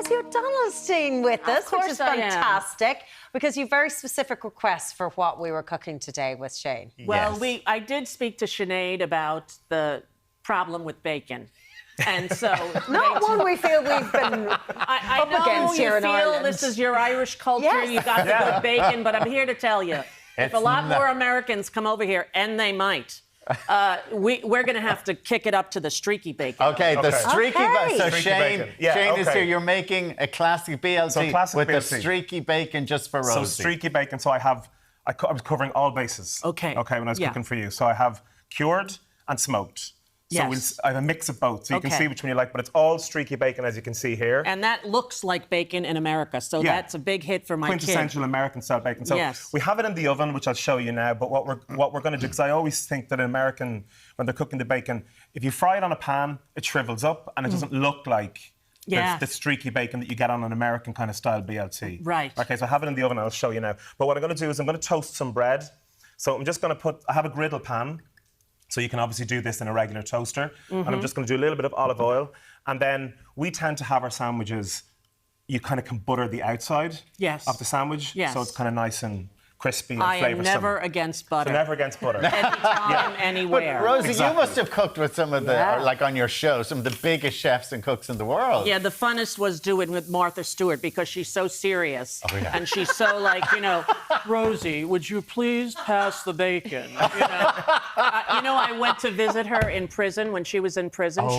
Rosie O'Donnell with us, which is fantastic, because you have very specific requests for what we were cooking today with Shane. Well, I did speak to Sinead about the problem with bacon. And so... Not one we feel we've been I know against here in Ireland. This is your Irish culture, you got the good bacon, but I'm here to tell you, if a lot more Americans come over here, and they might, we're going to have to kick it up to the streaky bacon. Okay, the streaky bacon. So Streaky Shane, bacon. Yeah, Shane is here. You're making a classic BLT with the streaky bacon just for Rosie. So streaky bacon. So I was covering all bases. Okay. Okay, when I was cooking for you. So I have cured and smoked. So I have a mix of both, so you can see which one you like, but it's all streaky bacon, as you can see here. And that looks like bacon in America, so that's a big hit for my kid. Quintessential American-style bacon. So we have it in the oven, which I'll show you now, but what we're going to do, because I always think that in American, when they're cooking the bacon, if you fry it on a pan, it shrivels up, and it doesn't look like the streaky bacon that you get on an American kind of style BLT. Right. Okay, so I have it in the oven, and I'll show you now. But what I'm going to do is I'm going to toast some bread. So I'm just going to I have a griddle pan. So you can obviously do this in a regular toaster. And I'm just going to do a little bit of olive oil. And then we tend to have our sandwiches, you kind of can butter the outside of the sandwich. So it's kind of nice and crispy and flavoursome. I am never against butter. So never against butter. Anytime, anywhere. But Rosie, you must have cooked with some of the, like on your show, some of the biggest chefs and cooks in the world. Yeah, the funnest was doing with Martha Stewart because she's so serious. And she's so like, Rosie, would you please pass the bacon? I went to visit her in prison when she was in prison.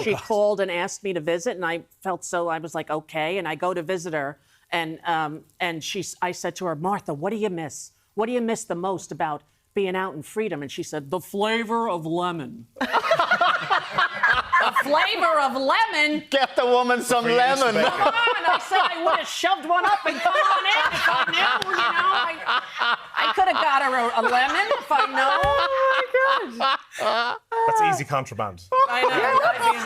She called and asked me to visit, and I was like, okay. And I go to visit her. And I said to her, Martha, what do you miss? What do you miss the most about being out in freedom? And she said, the flavor of lemon. The flavor of lemon? Get the woman some lemon. Come on, I said I would have shoved one up and come on in if I knew, I could have got her a lemon if I know. Oh, my God. That's easy contraband. I know.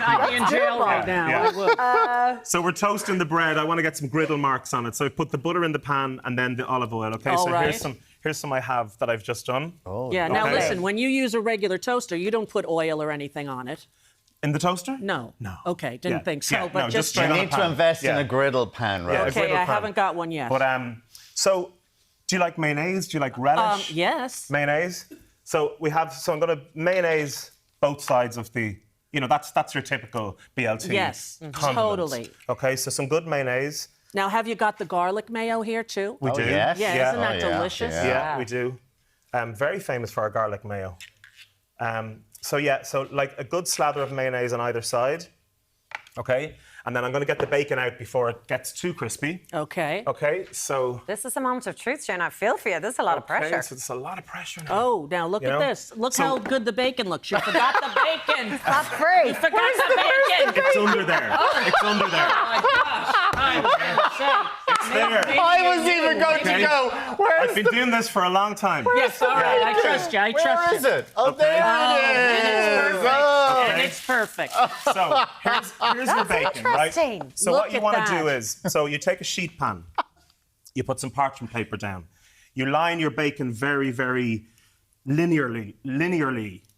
I'd be in jail right now. I would. So we're toasting the bread. I want to get some griddle marks on it. So I put the butter in the pan and then the olive oil. Okay, here's some I have that I've just done. Now listen, when you use a regular toaster, you don't put oil or anything on it. In the toaster? No. Okay, didn't think so. Yeah, but no, just you need to invest in a griddle pan, right? Okay, I haven't got one yet. But so do you like mayonnaise? Do you like relish? Yes. Mayonnaise. So I'm going to mayonnaise both sides of the. That's your typical BLT. Yes, condiment. Totally. Okay, so some good mayonnaise. Now, have you got the garlic mayo here too? We do. Yes. Yeah, isn't that delicious? Yeah, we do. Very famous for our garlic mayo. So like a good slather of mayonnaise on either side. Okay, and then I'm going to get the bacon out before it gets too crispy. Okay. Okay, so... This is a moment of truth, Shane. I feel for you. This is a lot of pressure. So it's a lot of pressure now. Oh, now look at this. Look how good the bacon looks. You forgot the bacon. That's free. You forgot the bacon. It's under there. It's under there. Oh, my gosh. It's there. I was even going to go, where's I've been doing this for a long time. Yes, all right. I trust you. Where is it? Oh, there it is. And it's perfect. So here's your bacon, right? So Look what you at want to that. do is, so you take a sheet pan, you put some parchment paper down, you line your bacon very, very linearly.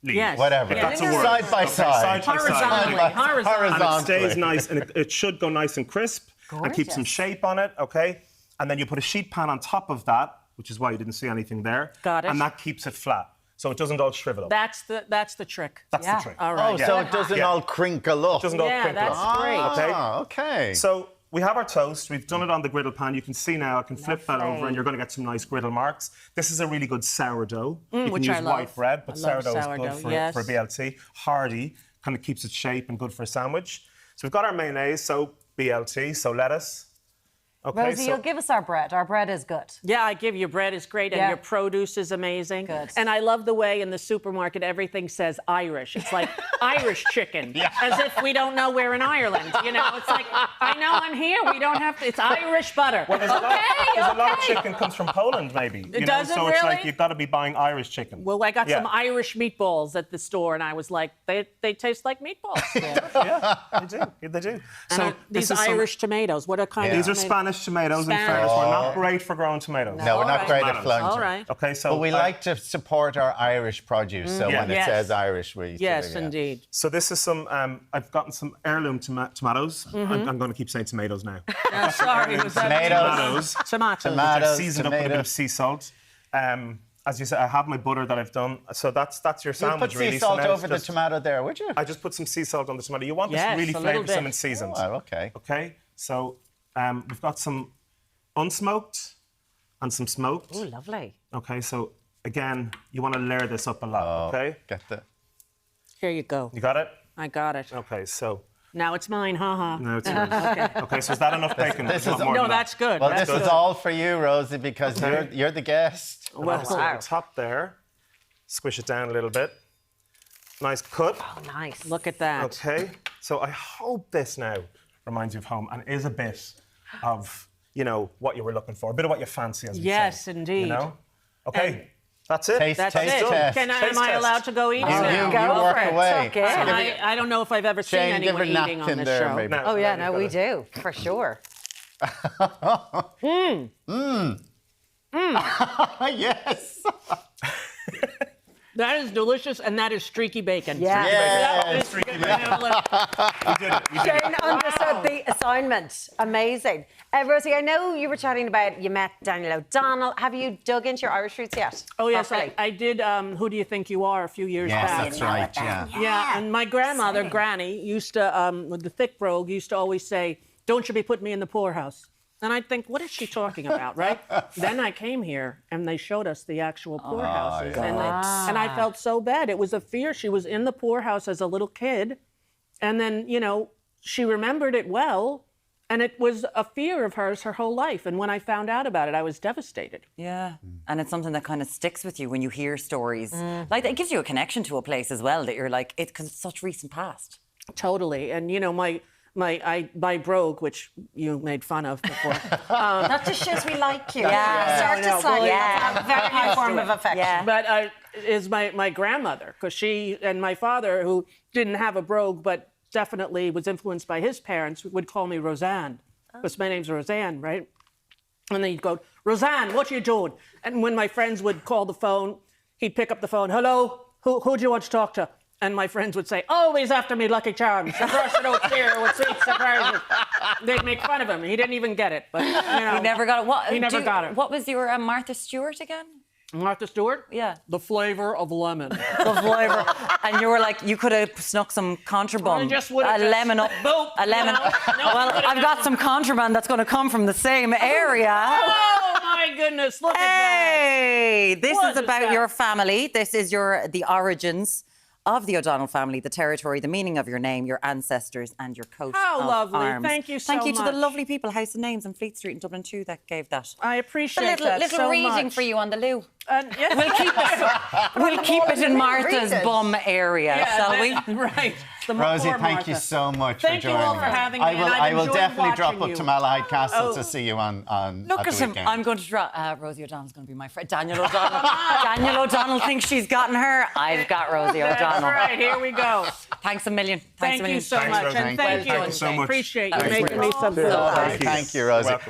Yes. Whatever. Yeah, That's a word. Side by side. Horizontally. And it stays nice, and it should go nice and crisp and keep some shape on it, okay? And then you put a sheet pan on top of that, which is why you didn't see anything there. Got it. And that keeps it flat, so it doesn't all shrivel up. That's the trick. That's the trick. All right. So it doesn't all crinkle up. It doesn't all crinkle that's up. great. Okay. So we have our toast. We've done it on the griddle pan. You can see now, I can flip that over and you're going to get some nice griddle marks. This is a really good sourdough. You can which use I love. white bread, but sourdough is good for a BLT. Hearty, kind of keeps its shape and good for a sandwich. So we've got our mayonnaise, so BLT, so lettuce. Okay, Rosie, you'll give us our bread. Our bread is good. Yeah, I give you bread is great and your produce is amazing. Good. And I love the way in the supermarket everything says Irish. It's like Irish chicken, as if we don't know we're in Ireland. It's like, I know I'm here. We don't have to. It's Irish butter. Well, there's a lot of chicken comes from Poland, maybe. Does it so really? It's like you've got to be buying Irish chicken. Well, I got some Irish meatballs at the store, and I was like, they taste like meatballs. Yeah, they do. So these Irish tomatoes, what are kind of These are tomatoes? Spanish mashed tomatoes in Spanish. fairness. We're not great for growing tomatoes. No, we're not great at Tomatoes. flaunting. All right. Okay, so But we like to support our Irish produce, so when it Yes. says Irish, we Yes, yeah. indeed. So this is some. I've gotten some heirloom tomatoes. I'm going to keep saying tomatoes now. Sorry, was that Tomatoes. Tomatoes. I've Tomatoes, seasoned up with a bit of sea salt. As you said, I have my butter that I've done. So that's your You'd sandwich, put really. sea So salt now it's over the just- tomato there, would you? I just put some sea salt on the tomato. You want this Yes, really a little flavoursome bit. and seasoned. Oh, okay. Okay, so we've got some unsmoked and some smoked. Oh, lovely. Okay, so again, you want to layer this up a lot. Okay, Get the... Here you go. you got it. I got it. Okay, so Now it's mine, haha. now it's yours. Okay, so is that enough bacon? this There's is- not more No, than that. that's good. Well, that's this is all for you, Rosie, because you're the guest. Well, So on top there, squish it down a little bit. Nice cut. Oh, nice. look at that. Okay, so I hope this now reminds you of home and is a bit of, what you were looking for, a bit of what you fancy, as we Yes, say. indeed. Okay, that's it. Taste That's Taste it. test. Am Taste I test. allowed to go eat You now? Go work for it. away. Tuck in. So give it- I don't know if I've ever seen Shane, give her anyone a eating on napkin this there, show. maybe. Oh, yeah, Now no, we you've got do, for sure. Yes. That is delicious, and that is streaky bacon. Yeah. Yes. We did it. We did it. Shane understood the assignment. Amazing. Rosie, I know you were chatting about you met Daniel O'Donnell. Have you dug into your Irish roots yet? Oh, yes, Properly? I did Who Do You Think You Are a few years Yes, back. that's right, yeah. Yeah, and my grandmother, Granny, used to, with the thick brogue, used to always say, "Don't you be putting me in the poorhouse." And I'd think, what is she talking about, right? Then I came here, and they showed us the actual poorhouses. And I felt so bad. It was a fear. She was in the poorhouse as a little kid. And then, she remembered it well. And it was a fear of hers her whole life. And when I found out about it, I was devastated. Yeah, and it's something that kind of sticks with you when you hear stories. Like, it gives you a connection to a place as well that you're like, because it's such recent past. Totally. And, my brogue, which you made fun of before. That just shows we like you. Yeah. Start to side, Yeah. a very high form of affection. Yeah. But is my grandmother, because she and my father, who didn't have a brogue, but definitely was influenced by his parents, would call me Roseanne, because my name's Roseanne, right? And then he'd go, "Roseanne, what you doing?" And when my friends would call the phone, he'd pick up the phone. "Hello, who do you want to talk to?" And my friends would say, "Always after me, Lucky Charms. The person don't care with sweet surprises." They'd make fun of him. He didn't even get it. But He never got it. He never got it. What was your Martha Stewart again? Martha Stewart? Yeah. The flavor of lemon. The flavour. And you were like, you could have snuck some contraband. I just would have a lemon up. Boop. A lemon. No, Well, I've got some contraband that's going to come from the same area. Oh my goodness! Look at that. Hey, this What is is about that? your family. This is the origins of the O'Donnell family, the territory, the meaning of your name, your ancestors, and your coat How of lovely. arms. Thank you so Thank you to much. the lovely people, House of Names on Fleet Street in Dublin 2 that gave that. I A appreciate little that so reading much. for you on the loo. Yes. We'll keep it in Martha's readers. bum area, shall we? Right. The Rosie, poor thank you Martha. so much Thank for you joining all for us. having me, and I've I will enjoyed definitely drop watching up you. to Malahide Castle Oh. to see you on Look at at the him. weekend. I'm going to draw. Rosie O'Donnell's going to be my friend. Daniel O'Donnell. Daniel O'Donnell thinks she's gotten her. I've got Rosie That's O'Donnell. right. Here we go. Thanks a million. Thanks a Thank million. you so Thanks, much. Rosie. And thank you. Thank you so much. Appreciate you Thanks, making me Rosie. some food. Thank you, Rosie. Welcome.